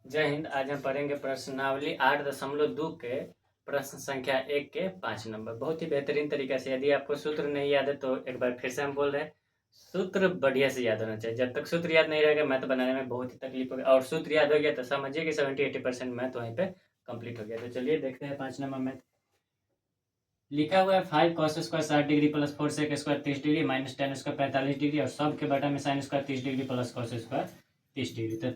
जय हिंद। आज हम पढ़ेंगे प्रश्नावली 8.2 के प्रश्न संख्या 1 के 5 नंबर। बहुत ही बेहतरीन तरीके से। यदि आपको सूत्र नहीं याद है तो एक बार फिर से हम बोल रहे हैं, सूत्र बढ़िया से याद होना चाहिए। जब तक सूत्र याद नहीं रहेगा मैथ बनाने में बहुत ही तकलीफ होगी, और सूत्र याद हो गया तो समझिए कि 70-80% मैथ वहीं पे कंप्लीट हो गया। तो चलिए देखते हैं 5 नंबर मैथ। लिखा हुआ है 5 cos square 60 degree plus 4 sec square 30 degree minus 10 square 45 degree, और सब के बटा में sine square 30 degree plus cos square 30 degree. तो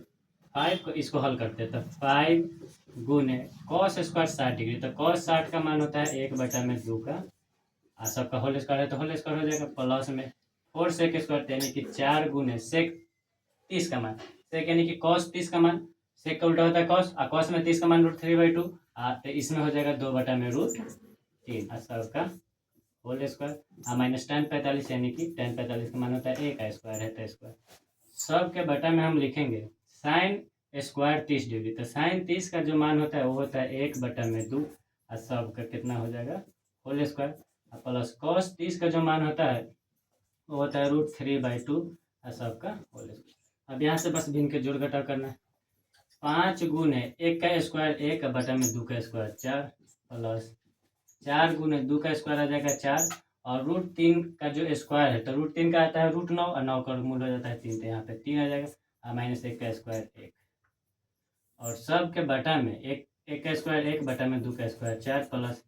5 को इसको हल करते हैं तो 5 गुने cos स्क्वायर 60 डिग्री, तो cos 60 का मान होता है 1/2 का, और सबका होल स्क्वायर है तो होल स्क्वायर हो जाएगा, प्लस में 4 sec स्क्वायर यानी कि 4 गुने sec 30 का मान, sec यानी कि cos 30 का मान, sec का उल्टा होता है cos, और cos में 30 का मान √3/2, तो इसमें हो जाएगा 2/√3, और सबका होल स्क्वायर, माइनस tan 45 यानी कि tan 45 का मान होता है 1 का स्क्वायर है तो स्क्वायर। सब के बटा में हम लिखेंगे साइन स्क्वायर 30 डिग्री, तो साइन 30 का जो मान होता है वो होता है 1/2, और सब का कितना हो जाएगा होल स्क्वायर, प्लस cos 30 का जो मान होता है वो होता है √3/2, और सबका होल स्क्वायर। अब यहाँ से बस भिन्न के जोड़ घटाव करना है। 5 गुने 1 का स्क्वायर 1/2 का स्क्वायर 4, प्लस 4 गुने 2 का स्क्वायर आ जाएगा 4, और √3 का जो स्क्वायर है तो √3 का आता है √9, और 9 का मूल हो जाता है 3, तो यहाँ पे 3 आ जाएगा, और माइनस 1 का स्क्वायर 1, और सब के बटा में 1 का स्क्वायर 1/2 का स्क्वायर 4, प्लस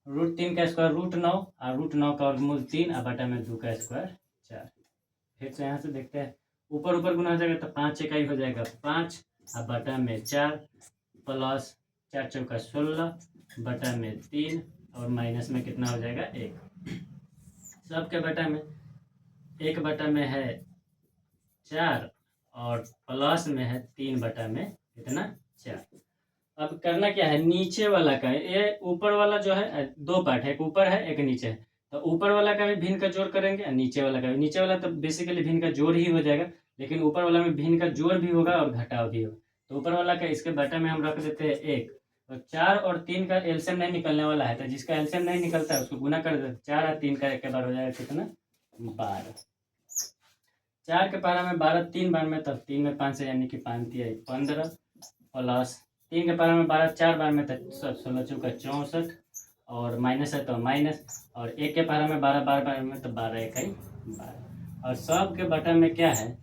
√3 का स्क्वायर √9, और √9 का मूल 3, और बटा में 2 का स्क्वायर 4। फिर से यहाँ से देखते हैं, ऊपर ऊपर गुना हो जाएगा तो 5 इकाई हो जाएगा 5, और बटा में 4, प्लस 4 चौका 16, बटा में 3, और माइनस में कितना हो जाएगा 1। सब के बटा में 1 बटा में है 4, और प्लस में है 3 बटा में कितना 4। अब करना क्या है, नीचे वाला का ये ऊपर वाला जो है दो पार्ट है, एक ऊपर है एक नीचे है, तो ऊपर वाला का भी भिन्न का जोड़ करेंगे, और नीचे वाला का भी। नीचे वाला तो बेसिकली भिन्न का जोड़ ही हो जाएगा, लेकिन ऊपर वाला में भिन्न का जोड़ भी होगा और घटाव भी होगा। तो ऊपर वाला का इसके बटा में हम रख देते हैं 1, तो 4 और 3 का एलसीएम नहीं निकलने वाला है, तो जिसका एलसीएम नहीं निकलता है उसको गुना कर देते। 4 और 3 का एक बार हो जाएगा कितना 12, 4 के पारा में 12 3 बार में, तब 3 में 5 से यानी कि 5 3 15, प्लस 3 के पारा में 12 4 बार में तो 16 चौका 64, और माइनस है तो माइनस, और 1 के पारा में 12 बार में तो 12 इकाई 12, और सब के बटा में क्या है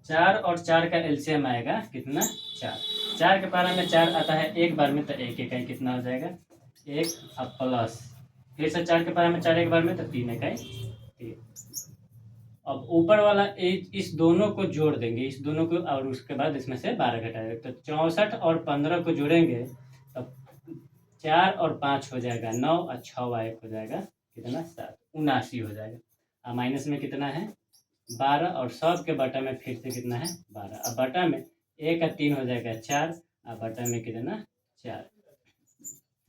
4 और 4 का एलसीएम आएगा कितना 4। 4 के पारा में 4 आता है एक बार में, तो 1 इकाई कितना हो जाएगा 1, अब प्लस फिर से 4 के पारा में 4 एक बार में तो 3 इकाई 3। अब ऊपर वाला इस दोनों को जोड़ देंगे, इस दोनों को, और उसके बाद इसमें से 12 घटाएंगे, तो 64 और 15 को जोड़ेंगे तब 4 और 5 हो जाएगा 9, और 6 1 हो जाएगा कितना 7, 79 हो जाएगा, और माइनस में कितना है 12, और सब के बटा में फिर से कितना है 12, अब बटा में 1 और 3 हो जाएगा 4, और बटा में कितना 4।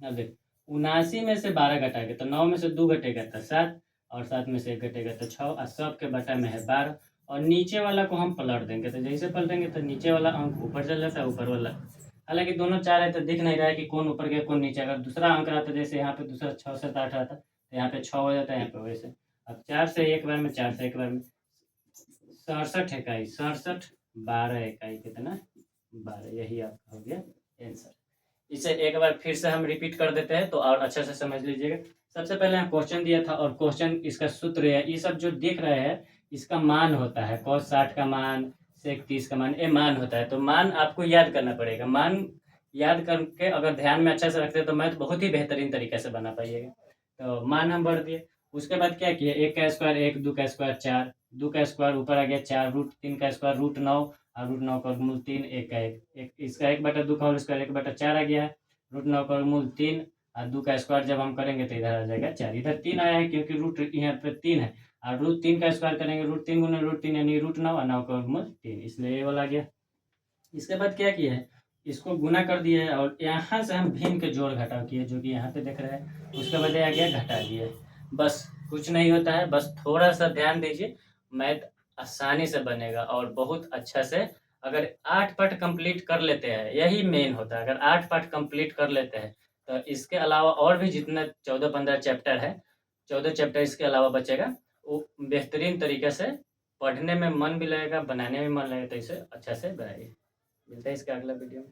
अब देख 79 में से 12 घटाएंगे तो 9 में से 2 घटेगा तो 7, और 7 में से 1 घटेगा तो 6, और सब के बटा में है 12, और नीचे वाला को हम पलट देंगे, तो जैसे पलटेंगे तो नीचे वाला अंक ऊपर चल जाता है, ऊपर वाला हालांकि दोनों 4 है तो दिख नहीं रहा है कि कौन ऊपर गया कौन नीचे। अगर दूसरा अंक रहता जैसे यहाँ पे दूसरा 6 7 8 आता तो यहाँ पे 6 हो जाता है, यहाँ पे वैसे। अब 4 से एक बार में 4 से एक बार में 67 इकाई 67, 12 इकाई कितना 12, यही आपका हो गया आंसर। इसे एक बार फिर से हम रिपीट कर देते हैं तो और अच्छे से समझ लीजिएगा। सबसे पहले हम क्वेश्चन दिया था, और क्वेश्चन इसका सूत्र है, ये सब जो देख रहे हैं इसका मान होता है cos 60 का मान, sec 30 का मान, ये मान होता है। तो मान आपको याद करना पड़ेगा, मान याद करके अगर ध्यान में अच्छा से रखते हैं तो मैथ बहुत ही बेहतरीन तरीके से बना पाइएगा। तो मान हम बढ़ दिए, उसके बाद क्या किया 1 का स्क्वायर 1, 2 का स्क्वायर 4, 2 का स्क्वायर ऊपर आ गया 4, √3 का स्क्वायर √9, और √9 का मूल 3, 1 का 1, इसका 1/2 का होल स्क्वायर 1/4 आ गया है, √9 का मूल 3, और 2 का स्क्वायर जब हम करेंगे तो इधर आ जाएगा 4, इधर 3 आया है क्योंकि रूट यहाँ पे 3 है, और √3 का स्क्वायर करेंगे √3 गुना √3 यानी √9, और 9 का मूल 3, इसलिए ये वाला गया। इसके बाद क्या किया है इसको गुना कर दिया है, और यहाँ से हम भिन्न के जोड़ घटाव किए जो कि यहाँ पे देख रहे हैं, उसके बाद आ गया घटा दिए। बस कुछ नहीं होता है, बस थोड़ा सा ध्यान दीजिए, मैथ आसानी से बनेगा और बहुत अच्छा से। अगर 8 पार्ट कंप्लीट कर लेते हैं, यही मेन होता है, अगर 8 पार्ट कंप्लीट कर लेते हैं तो इसके अलावा और भी जितना 14-15 चैप्टर है, 14 चैप्टर इसके अलावा बचेगा, वो बेहतरीन तरीके से पढ़ने में मन भी लगेगा, बनाने में मन लगेगा, तो इसे अच्छा से बनाइए। मिलता है इसके अगला वीडियो में।